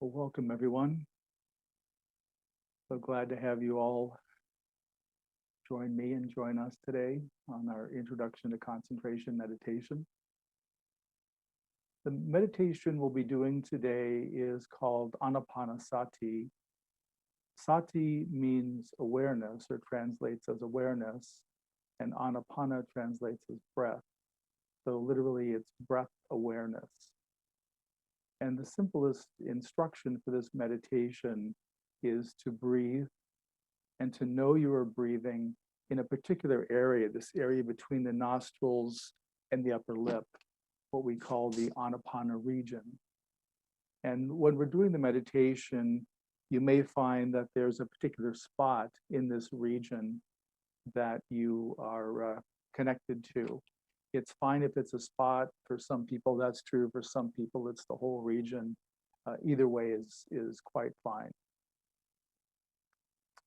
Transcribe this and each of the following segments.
Well, welcome everyone. So glad to have you all join me and join us today on our introduction to concentration meditation. The meditation we'll be doing today is called Anapanasati. Sati means awareness or translates as awareness, and Anapana translates as breath. So literally it's breath awareness. And the simplest instruction for this meditation is to breathe and to know you are breathing in a particular area, this area between the nostrils and the upper lip, what we call the Anapana region. And when we're doing the meditation, you may find that there's a particular spot in this region that you are connected to. It's fine if it's a spot. For some people, that's true. For some people, it's the whole region. Either way is quite fine.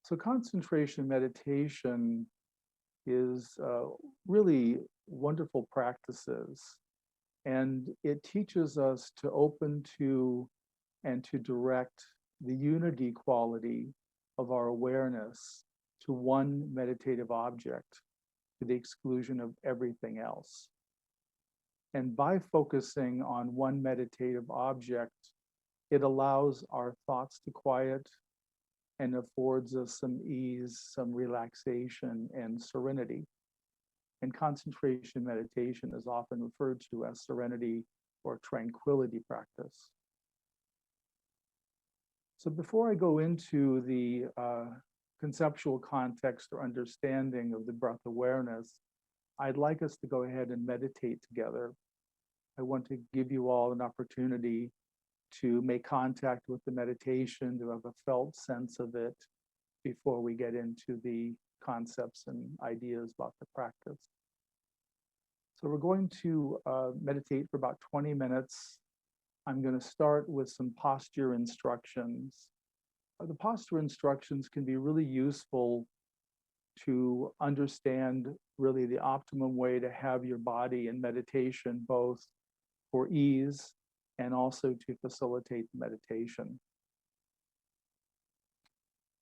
So concentration meditation is really wonderful practices, and it teaches us to open to and to direct the unity quality of our awareness to one meditative object to the exclusion of everything else. And by focusing on one meditative object, it allows our thoughts to quiet and affords us some ease, some relaxation, and serenity. And concentration meditation is often referred to as serenity or tranquility practice. So before I go into the conceptual context or understanding of the breath awareness, I'd like us to go ahead and meditate together. I want to give you all an opportunity to make contact with the meditation, to have a felt sense of it before we get into the concepts and ideas about the practice. So we're going to meditate for about 20 minutes. I'm going to start with some posture instructions. The posture instructions can be really useful to understand really the optimum way to have your body in meditation, both for ease and also to facilitate meditation.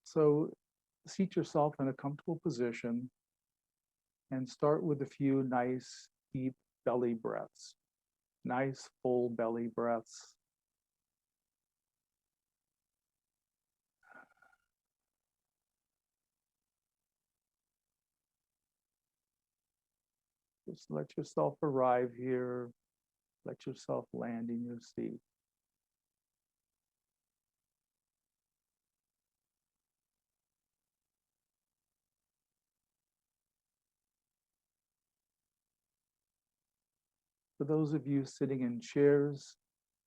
So seat yourself in a comfortable position and start with a few nice, deep belly breaths. Nice, full belly breaths. Just let yourself arrive here. Let yourself land in your seat. For those of you sitting in chairs,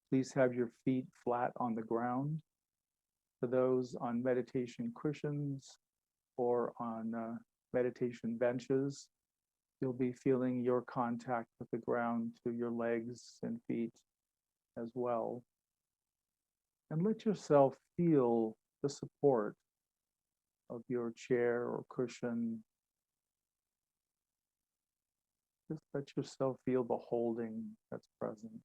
please have your feet flat on the ground. For those on meditation cushions or on meditation benches, you'll be feeling your contact with the ground to your legs and feet as well. And let yourself feel the support of your chair or cushion. Just let yourself feel the holding that's present.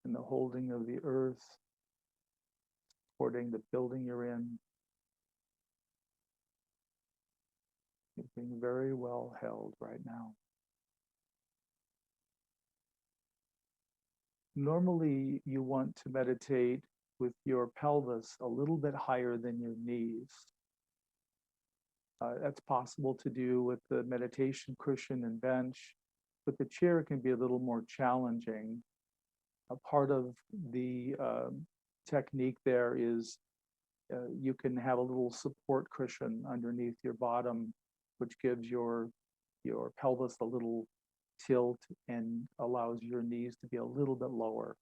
And the holding of the earth, supporting the building you're in. You're being very well held right now. Normally, you want to meditate with your pelvis a little bit higher than your knees. That's possible to do with the meditation cushion and bench, but the chair can be a little more challenging. A part of the technique there is you can have a little support cushion underneath your bottom, which gives your pelvis a little tilt and allows your knees to be a little bit lower.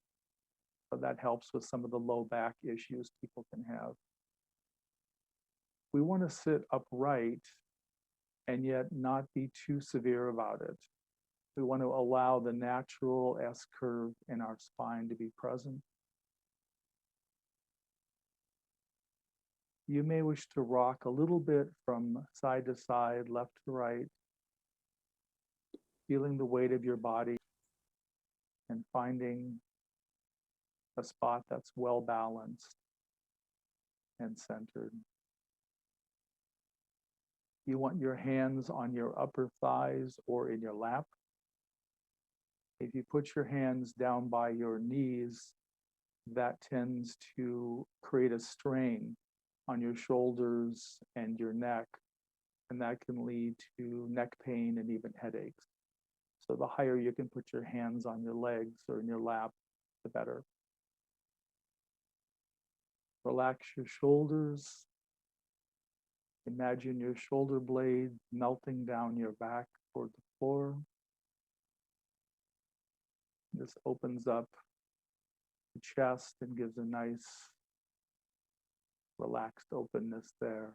So that helps with some of the low back issues people can have. We want to sit upright and yet not be too severe about it. We want to allow the natural S curve in our spine to be present. You may wish to rock a little bit from side to side, left to right, feeling the weight of your body and finding a spot that's well balanced and centered. You want your hands on your upper thighs or in your lap. If you put your hands down by your knees, that tends to create a strain on your shoulders and your neck, and that can lead to neck pain and even headaches. So the higher you can put your hands on your legs or in your lap, the better. Relax your shoulders. Imagine your shoulder blades melting down your back toward the floor. This opens up the chest and gives a nice relaxed openness there.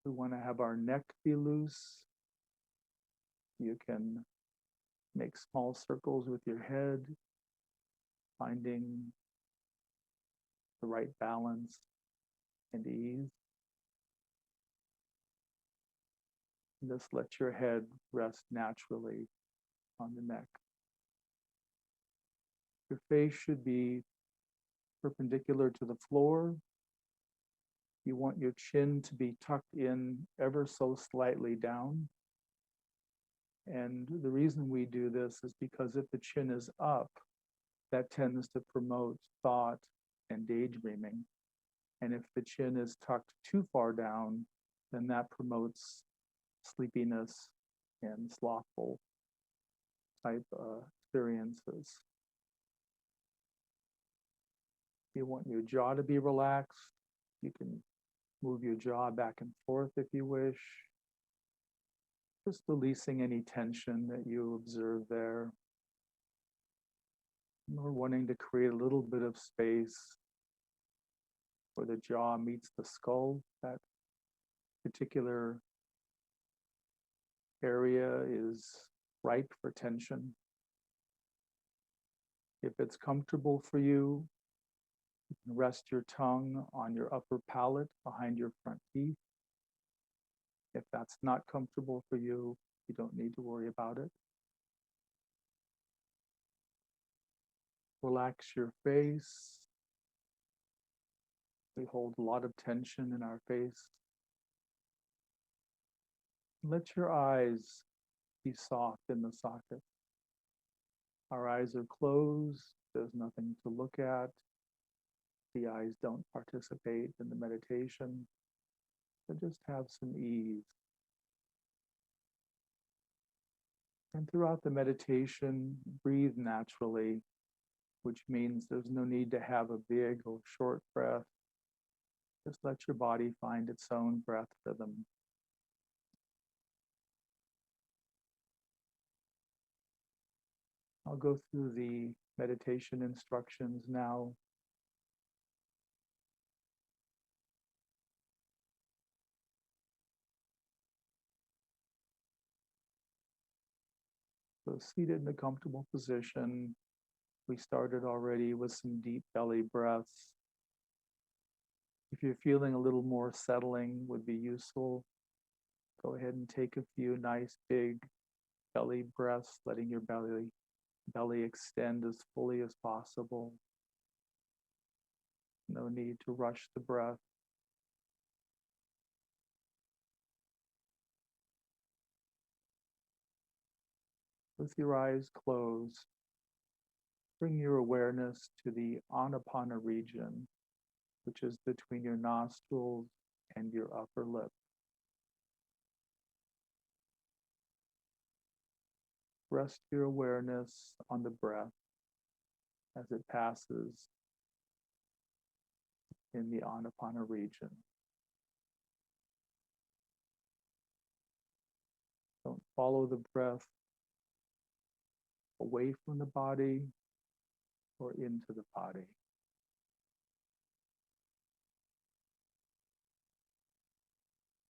We want to have our neck be loose. You can make small circles with your head, finding the right balance and ease. Just let your head rest naturally on the neck. Your face should be perpendicular to the floor. You want your chin to be tucked in ever so slightly down. And the reason we do this is because if the chin is up, that tends to promote thought and daydreaming. And if the chin is tucked too far down, then that promotes sleepiness and slothful type experiences. You want your jaw to be relaxed. You can move your jaw back and forth if you wish. Just releasing any tension that you observe there. We're wanting to create a little bit of space where the jaw meets the skull. That particular area is ripe for tension. If it's comfortable for you, you can rest your tongue on your upper palate behind your front teeth. If that's not comfortable for you, you don't need to worry about it. Relax your face. We hold a lot of tension in our face. Let your eyes be soft in the socket. Our eyes are closed. There's nothing to look at. The eyes don't participate in the meditation, but just have some ease. And throughout the meditation, breathe naturally, which means there's no need to have a big or short breath. Just let your body find its own breath rhythm. I'll go through the meditation instructions now. So seated in a comfortable position. We started already with some deep belly breaths. If you're feeling a little more settling would be useful, go ahead and take a few nice big belly breaths, letting your belly extend as fully as possible. No need to rush the breath. With your eyes closed, bring your awareness to the Anapana region, which is between your nostrils and your upper lip. Rest your awareness on the breath as it passes in the Anapana region. Don't follow the breath away from the body or into the body.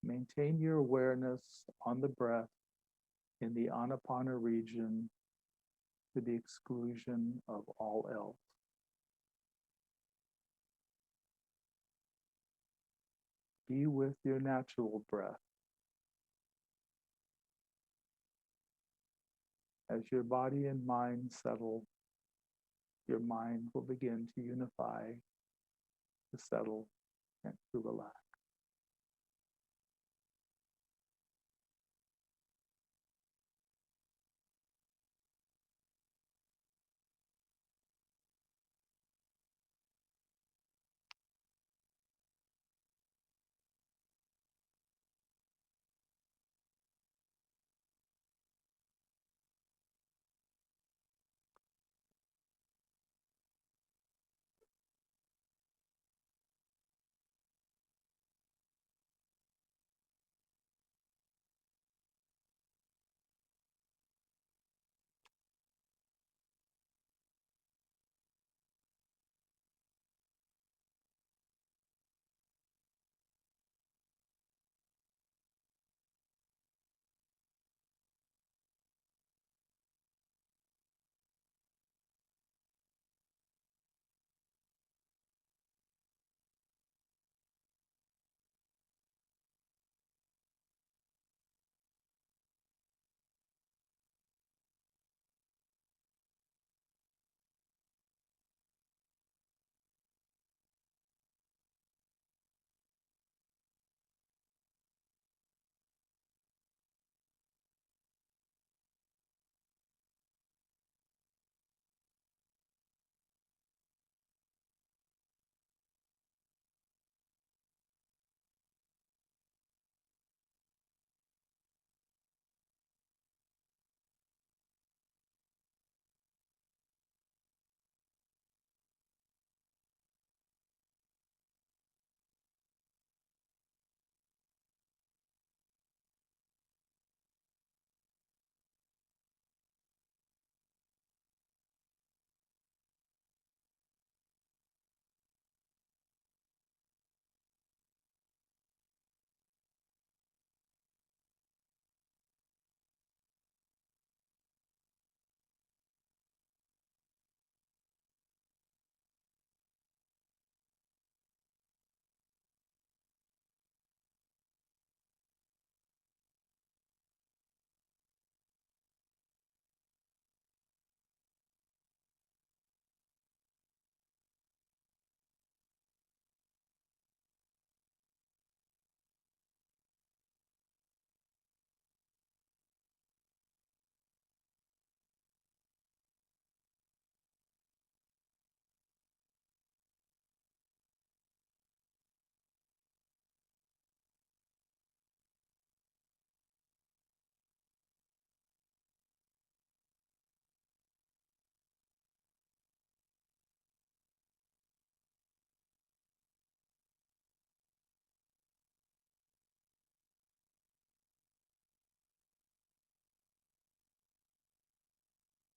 Maintain your awareness on the breath in the Anapana region to the exclusion of all else. Be with your natural breath. As your body and mind settle, your mind will begin to unify, to settle, and to relax.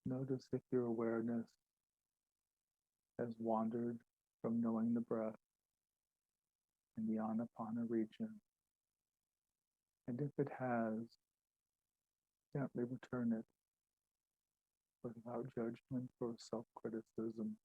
Notice if your awareness has wandered from knowing the breath in the Anapana region. And if it has, gently return it without judgment or self-criticism.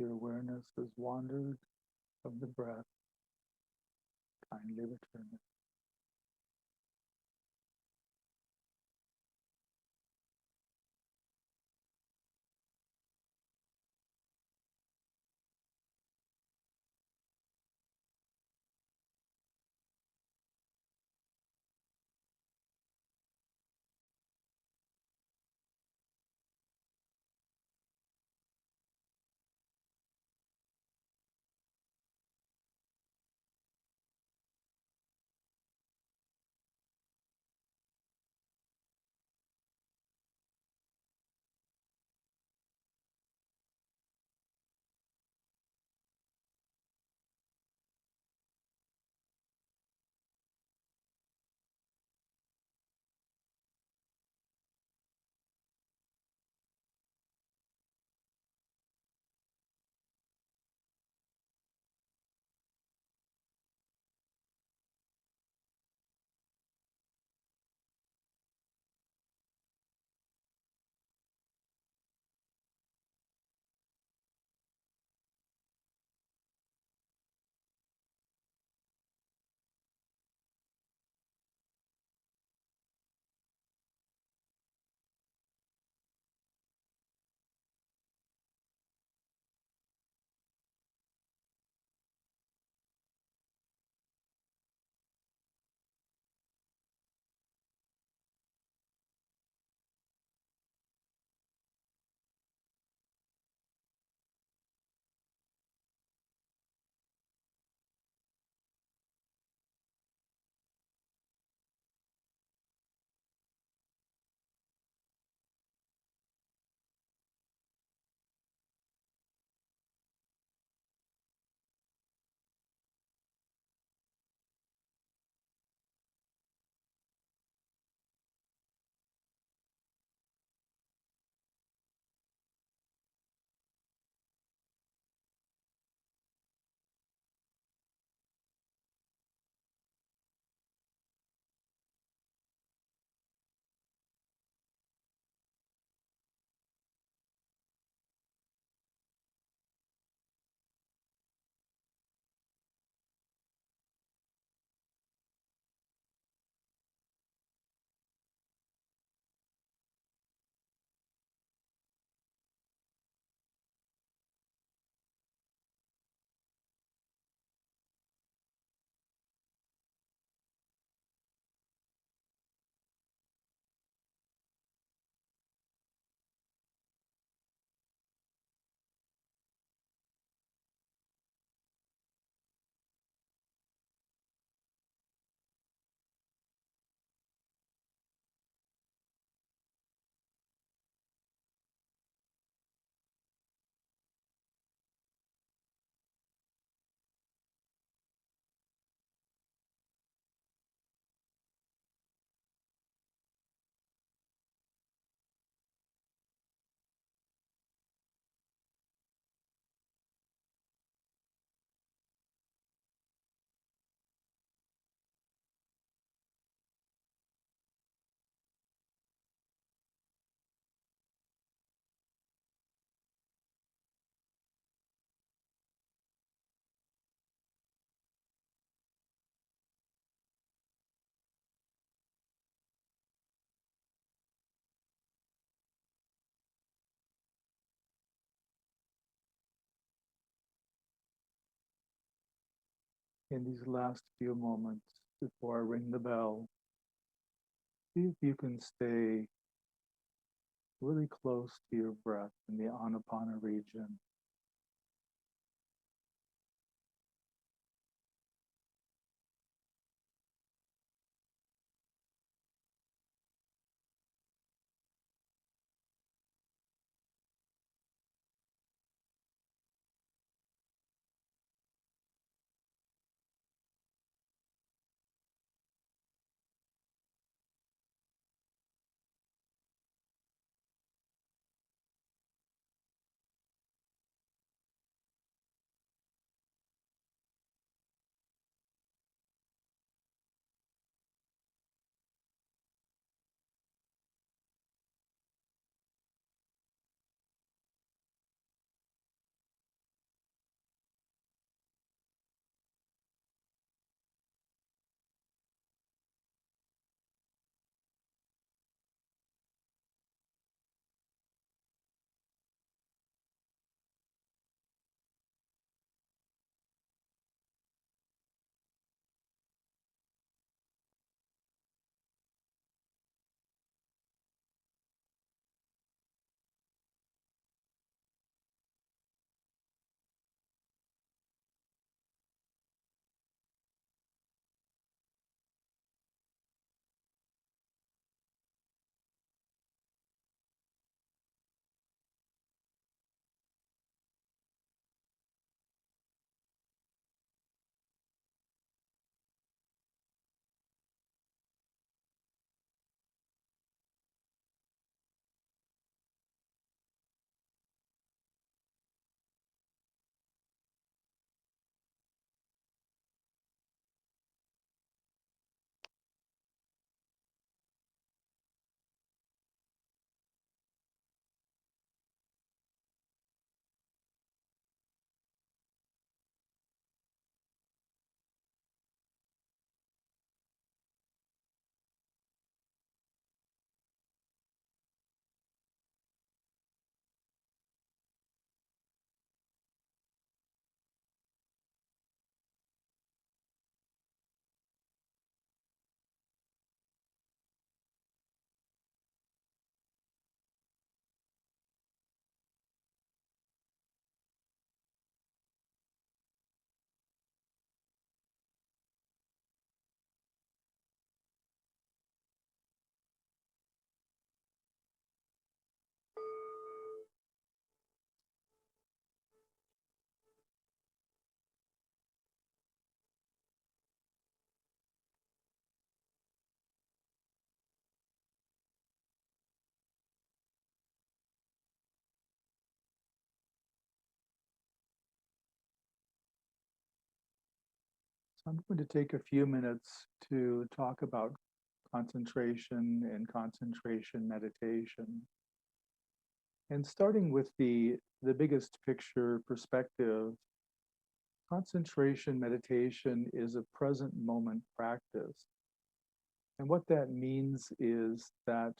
your awareness has wandered from the breath, kindly return it. In these last few moments before I ring the bell, see if you can stay really close to your breath in the Anapana region. I'm going to take a few minutes to talk about concentration and concentration meditation. And starting with the biggest picture perspective, concentration meditation is a present moment practice. And what that means is that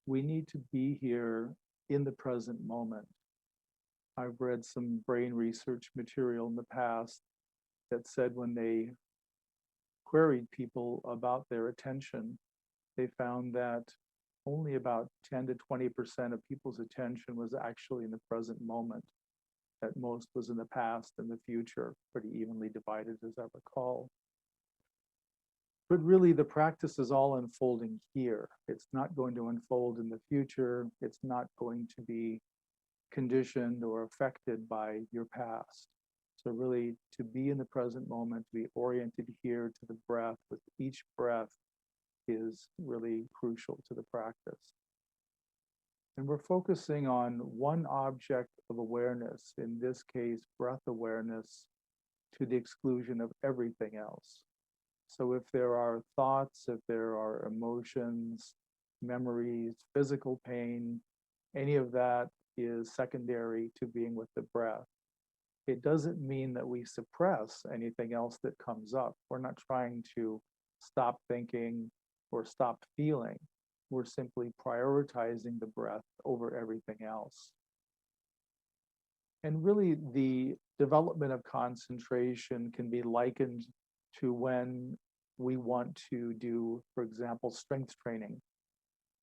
we need to be here in the present moment. I've read some brain research material in the past that said when they queried people about their attention, they found that only about 10 to 20% of people's attention was actually in the present moment, that most was in the past and the future, pretty evenly divided as I recall. But really, the practice is all unfolding here. It's not going to unfold in the future. It's not going to be conditioned or affected by your past. So really, to be in the present moment, to be oriented here to the breath with each breath is really crucial to the practice. And we're focusing on one object of awareness, in this case, breath awareness, to the exclusion of everything else. So if there are thoughts, if there are emotions, memories, physical pain, any of that is secondary to being with the breath. It doesn't mean that we suppress anything else that comes up. We're not trying to stop thinking or stop feeling. We're simply prioritizing the breath over everything else. And really, the development of concentration can be likened to when we want to do, for example, strength training.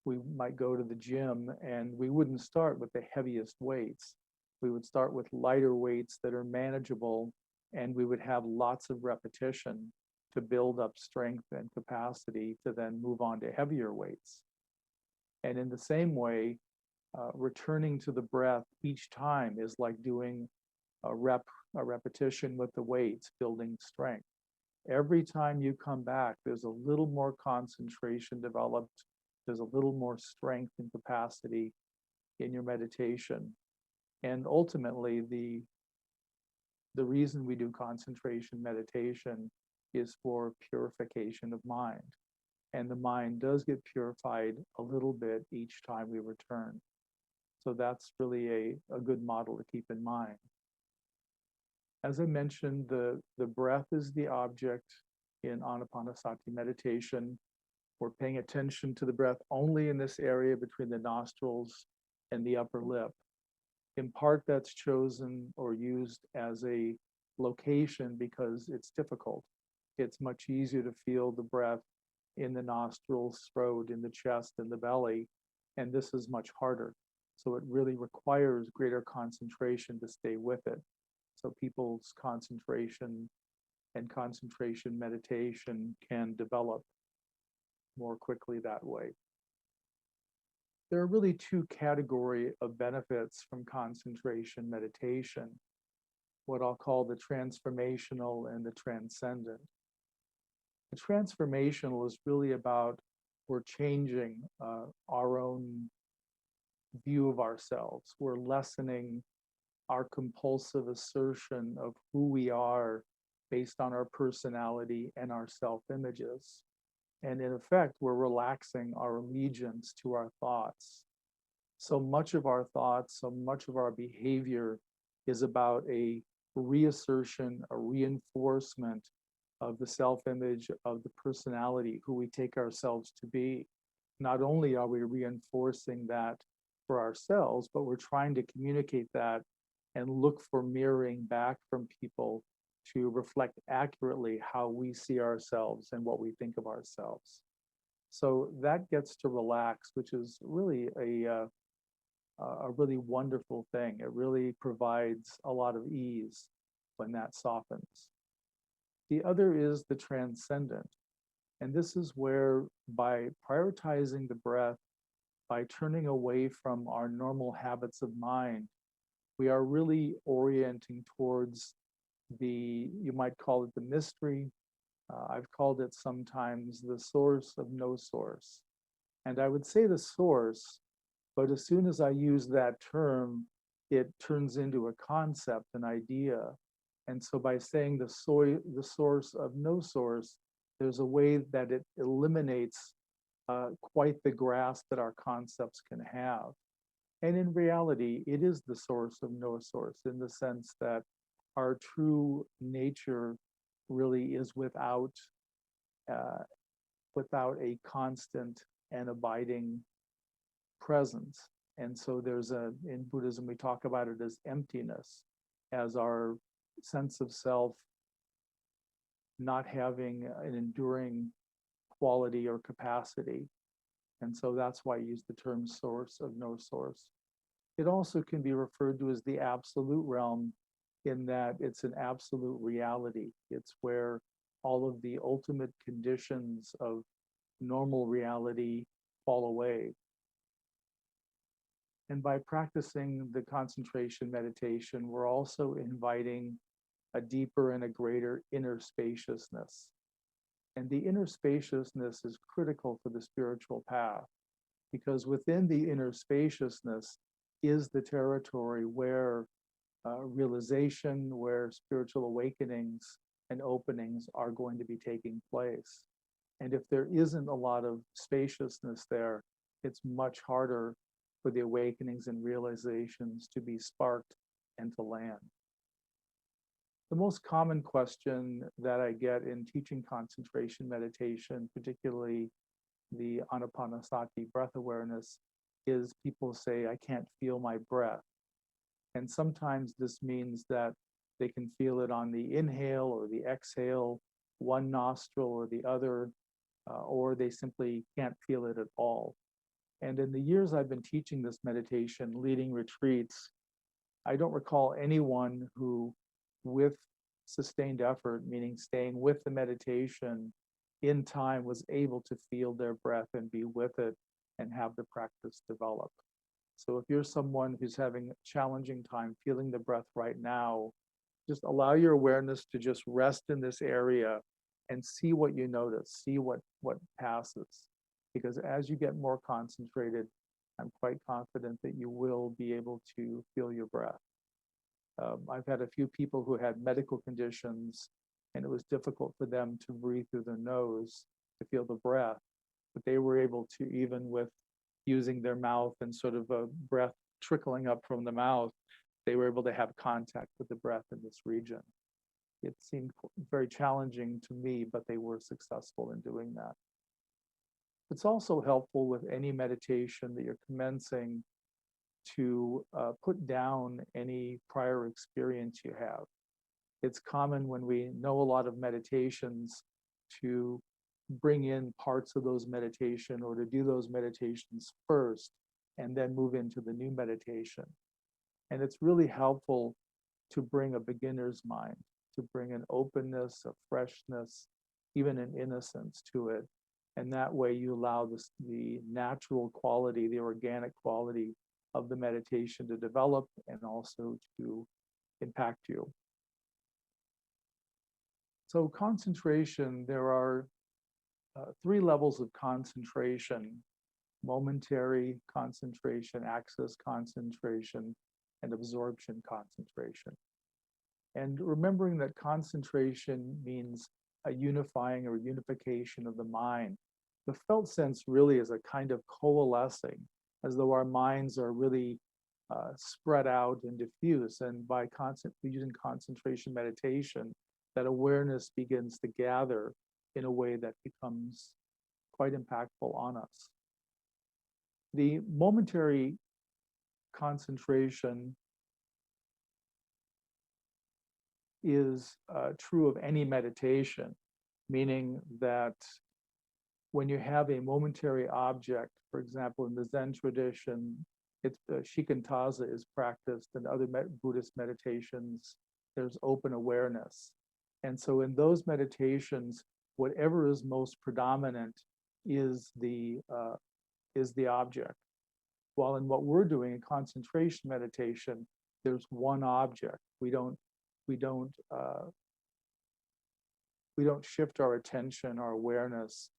We might go to the gym and we wouldn't start with the heaviest weights. We would start with lighter weights that are manageable, and we would have lots of repetition to build up strength and capacity to then move on to heavier weights. And in the same way, returning to the breath each time is like doing a repetition with the weights, building strength. Every time you come back, there's a little more concentration developed. There's a little more strength and capacity in your meditation. And ultimately, the reason we do concentration meditation is for purification of mind. And the mind does get purified a little bit each time we return. So that's really a good model to keep in mind. As I mentioned, the breath is the object in Anapanasati meditation. We're paying attention to the breath only in this area between the nostrils and the upper lip. In part, that's chosen or used as a location because it's difficult. It's much easier to feel the breath in the nostrils, throat, in the chest, and the belly, and this is much harder. So it really requires greater concentration to stay with it. So people's concentration and concentration meditation can develop more quickly that way. There are really two categories of benefits from concentration meditation, what I'll call the transformational and the transcendent. The transformational is really about we're changing our own view of ourselves. We're lessening our compulsive assertion of who we are based on our personality and our self-images. And in effect, we're relaxing our allegiance to our thoughts. So much of our thoughts, so much of our behavior is about a reassertion, a reinforcement of the self-image, of the personality, who we take ourselves to be. Not only are we reinforcing that for ourselves, but we're trying to communicate that and look for mirroring back from people to reflect accurately how we see ourselves and what we think of ourselves. So that gets to relax, which is really a really wonderful thing. It really provides a lot of ease when that softens. The other is the transcendent. And this is where, by prioritizing the breath, by turning away from our normal habits of mind, we are really orienting towards you might call it the mystery. I've called it sometimes the source of no source. And I would say the source, but as soon as I use that term, it turns into a concept, an idea. And so by saying the source of no source, there's a way that it eliminates quite the grasp that our concepts can have. And in reality, it is the source of no source in the sense that our true nature really is uh, without a constant and abiding presence. And so in Buddhism, we talk about it as emptiness, as our sense of self not having an enduring quality or capacity. And so that's why I use the term source of no source. It also can be referred to as the absolute realm in that it's an absolute reality. It's where all of the ultimate conditions of normal reality fall away. And by practicing the concentration meditation, we're also inviting a deeper and a greater inner spaciousness. And the inner spaciousness is critical for the spiritual path, because within the inner spaciousness is the territory where realization, where spiritual awakenings and openings are going to be taking place. And if there isn't a lot of spaciousness there, it's much harder for the awakenings and realizations to be sparked and to land. The most common question that I get in teaching concentration meditation, particularly the anapanasati breath awareness, is people say, I can't feel my breath. And sometimes this means that they can feel it on the inhale or the exhale, one nostril or the other, or they simply can't feel it at all. And in the years I've been teaching this meditation, leading retreats, I don't recall anyone who, with sustained effort, meaning staying with the meditation in time, was able to feel their breath and be with it and have the practice develop. So if you're someone who's having a challenging time feeling the breath right now, just allow your awareness to just rest in this area and see what you notice, see what passes. Because as you get more concentrated, I'm quite confident that you will be able to feel your breath. I've had a few people who had medical conditions, and it was difficult for them to breathe through their nose to feel the breath, but they were able to, even with using their mouth and sort of a breath trickling up from the mouth, they were able to have contact with the breath in this region. It seemed very challenging to me, but they were successful in doing that. It's also helpful with any meditation that you're commencing to put down any prior experience you have. It's common when we know a lot of meditations to bring in parts of those meditation or to do those meditations first and then move into the new meditation. And it's really helpful to bring a beginner's mind, to bring an openness, a freshness, even an innocence to it. And that way you allow the natural quality, the organic quality of the meditation to develop and also to impact you. So concentration, there are 3 levels of concentration: momentary concentration, access concentration, and absorption concentration. And remembering that concentration means a unifying or unification of the mind. The felt sense really is a kind of coalescing, as though our minds are really spread out and diffuse. And by using concentration meditation, that awareness begins to gather in a way that becomes quite impactful on us. The momentary concentration is true of any meditation, meaning that when you have a momentary object, for example, in the Zen tradition, it's shikantaza is practiced, and other Buddhist meditations, there's open awareness. And so in those meditations, whatever is most predominant is the object. While in what we're doing in concentration meditation, there's one object. We don't shift our attention, our awareness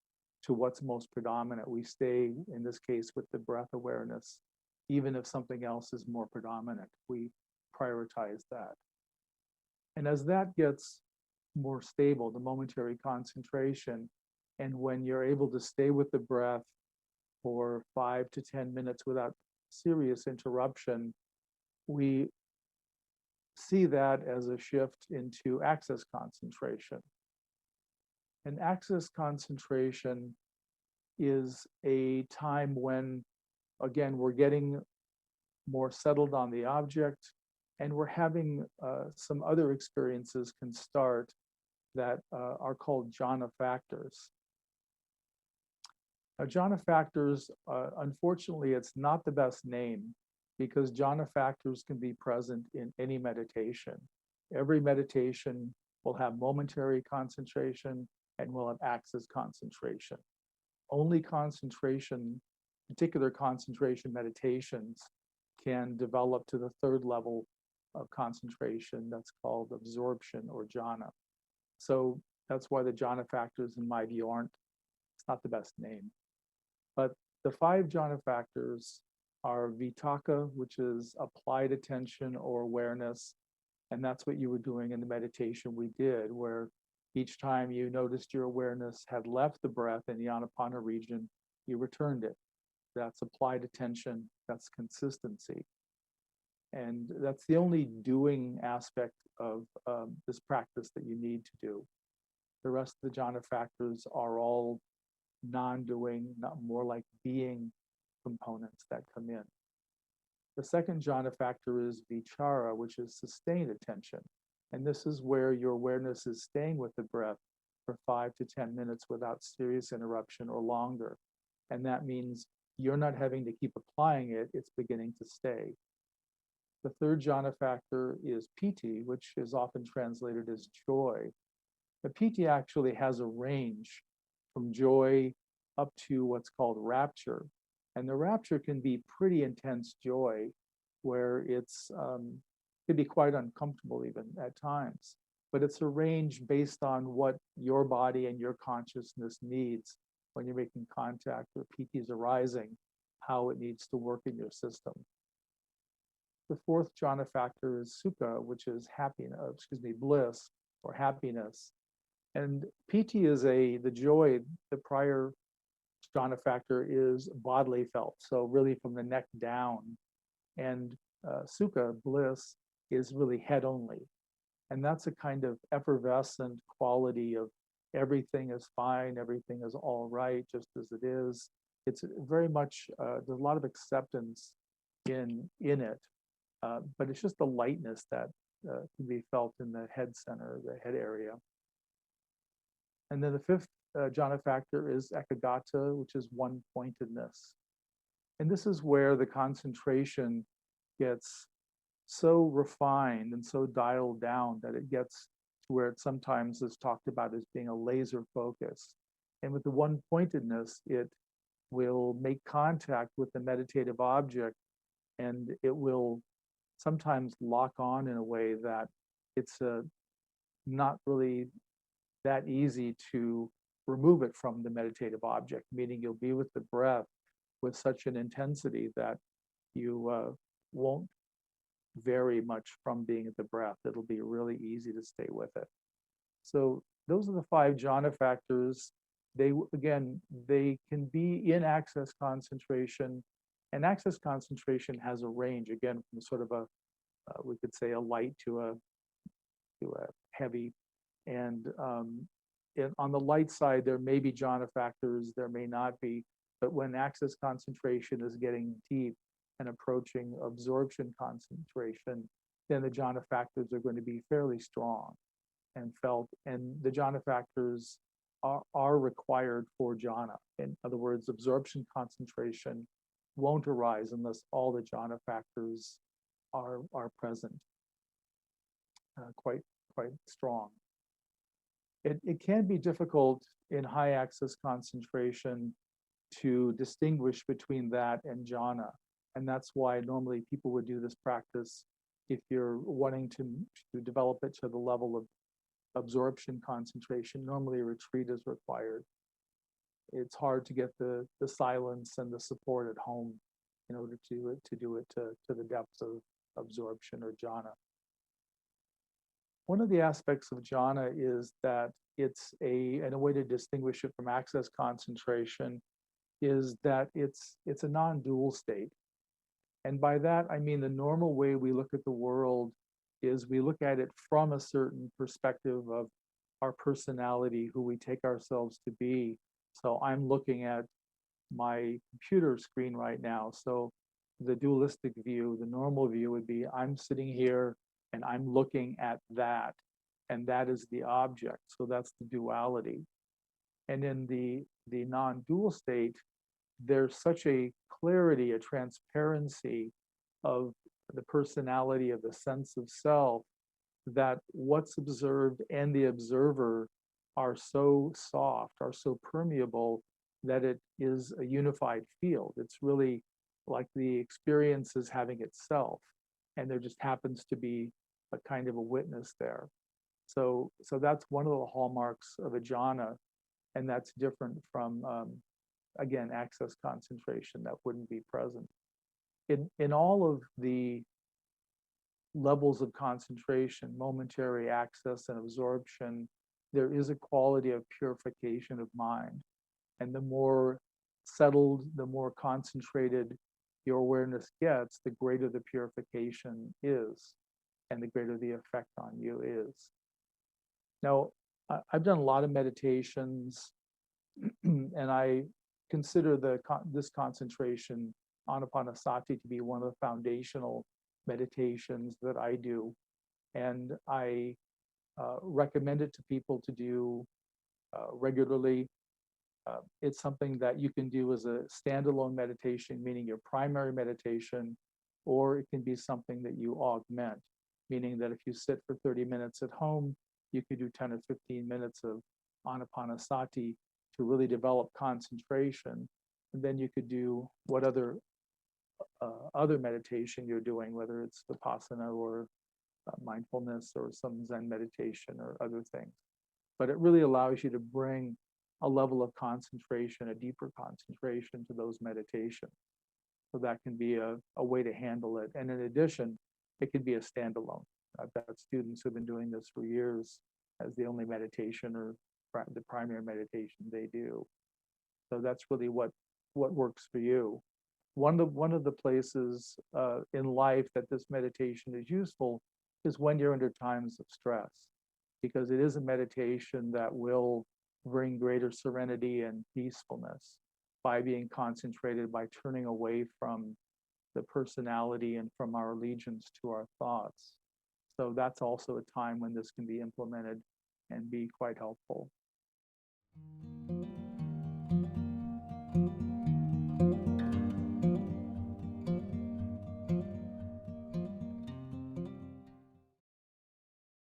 to what's most predominant. We stay, in this case, with the breath awareness, even if something else is more predominant. We prioritize that. And as that gets more stable, the momentary concentration, and when you're able to stay with the breath for 5 to 10 minutes without serious interruption, we see that as a shift into access concentration. And access concentration is a time when, again, we're getting more settled on the object, and we're having some other experiences can start that are called jhana factors. Now, jhana factors, unfortunately, it's not the best name because jhana factors can be present in any meditation. Every meditation will have momentary concentration and will have access concentration. Only concentration, particular concentration meditations can develop to the third level of concentration that's called absorption or jhana. So that's why the jhana factors, in my view, it's not the best name. But the 5 jhana factors are vitakka, which is applied attention or awareness. And that's what you were doing in the meditation we did, where each time you noticed your awareness had left the breath in the anapana region, you returned it. That's applied attention, that's consistency. And that's the only doing aspect of this practice that you need to do. The rest of the jhana factors are all non-doing, not more like being components that come in. The second jhana factor is vichara, which is sustained attention. And this is where your awareness is staying with the breath for 5 to 10 minutes without serious interruption or longer. And that means you're not having to keep applying it, it's beginning to stay. The third jhana factor is piti, which is often translated as joy. The piti actually has a range from joy up to what's called rapture. And the rapture can be pretty intense joy, where it's can be quite uncomfortable even at times. But it's a range based on what your body and your consciousness needs when you're making contact or piti is arising, how it needs to work in your system. The fourth jhana factor is sukha, which is bliss or happiness. And piti is the joy, the prior jhana factor is bodily felt. So really from the neck down. And sukha, bliss, is really head only. And that's a kind of effervescent quality of everything is fine, everything is all right, just as it is. It's very much, there's a lot of acceptance in it. But it's just the lightness that can be felt in the head center, the head area. And then the fifth jhana factor is ekagata, which is one-pointedness. And this is where the concentration gets so refined and so dialed down that it gets to where it sometimes is talked about as being a laser focus. And with the one-pointedness, it will make contact with the meditative object, and it will sometimes lock on in a way that it's not really that easy to remove it from the meditative object, meaning you'll be with the breath with such an intensity that you won't vary much from being at the breath. It'll be really easy to stay with it. So those are the 5 jhana factors. They can be in access concentration, and access concentration has a range, again, from sort of we could say a light to a heavy. And on the light side, there may be jhana factors, there may not be, but when access concentration is getting deep and approaching absorption concentration, then the jhana factors are going to be fairly strong and felt. And the jhana factors are required for jhana. In other words, absorption concentration won't arise unless all the jhana factors are present, quite strong. It can be difficult in high access concentration to distinguish between that and jhana. And that's why normally people would do this practice if you're wanting to develop it to the level of absorption concentration. Normally a retreat is required. It's hard to get the silence and the support at home in order to do it to the depths of absorption or jhana. One of the aspects of jhana is that and a way to distinguish it from access concentration is that it's a non-dual state. And by that, I mean the normal way we look at the world is we look at it from a certain perspective of our personality, who we take ourselves to be. So I'm looking at my computer screen right now. So the dualistic view, the normal view would be I'm sitting here and I'm looking at that, and that is the object. So that's the duality. And in the non-dual state, there's such a clarity, a transparency of the personality of the sense of self, that what's observed and the observer are so soft, are so permeable, that it is a unified field. It's really like the experience is having itself, and there just happens to be a kind of a witness there. So that's one of the hallmarks of a jhana, and that's different from again, access concentration that wouldn't be present. In all of the levels of concentration, momentary access and absorption, there is a quality of purification of mind. And the more settled, the more concentrated your awareness gets, the greater the purification is, and the greater the effect on you is. Now, I've done a lot of meditations, and I consider this concentration, anapanasati, to be one of the foundational meditations that I do. And I recommend it to people to do regularly. It's something that you can do as a standalone meditation, meaning your primary meditation, or it can be something that you augment, meaning that if you sit for 30 minutes at home, you could do 10 or 15 minutes of anapanasati to really develop concentration. And then you could do what other meditation you're doing, whether it's vipassana or mindfulness or some Zen meditation or other things. But it really allows you to bring a level of concentration, a deeper concentration to those meditations. So that can be a way to handle it. And in addition, it can be a standalone. I've got students who've been doing this for years as the only meditation or the primary meditation they do. So that's really what works for you. One of the places in life that this meditation is useful is when you're under times of stress, because it is a meditation that will bring greater serenity and peacefulness by being concentrated, by turning away from the personality and from our allegiance to our thoughts. So that's also a time when this can be implemented and be quite helpful.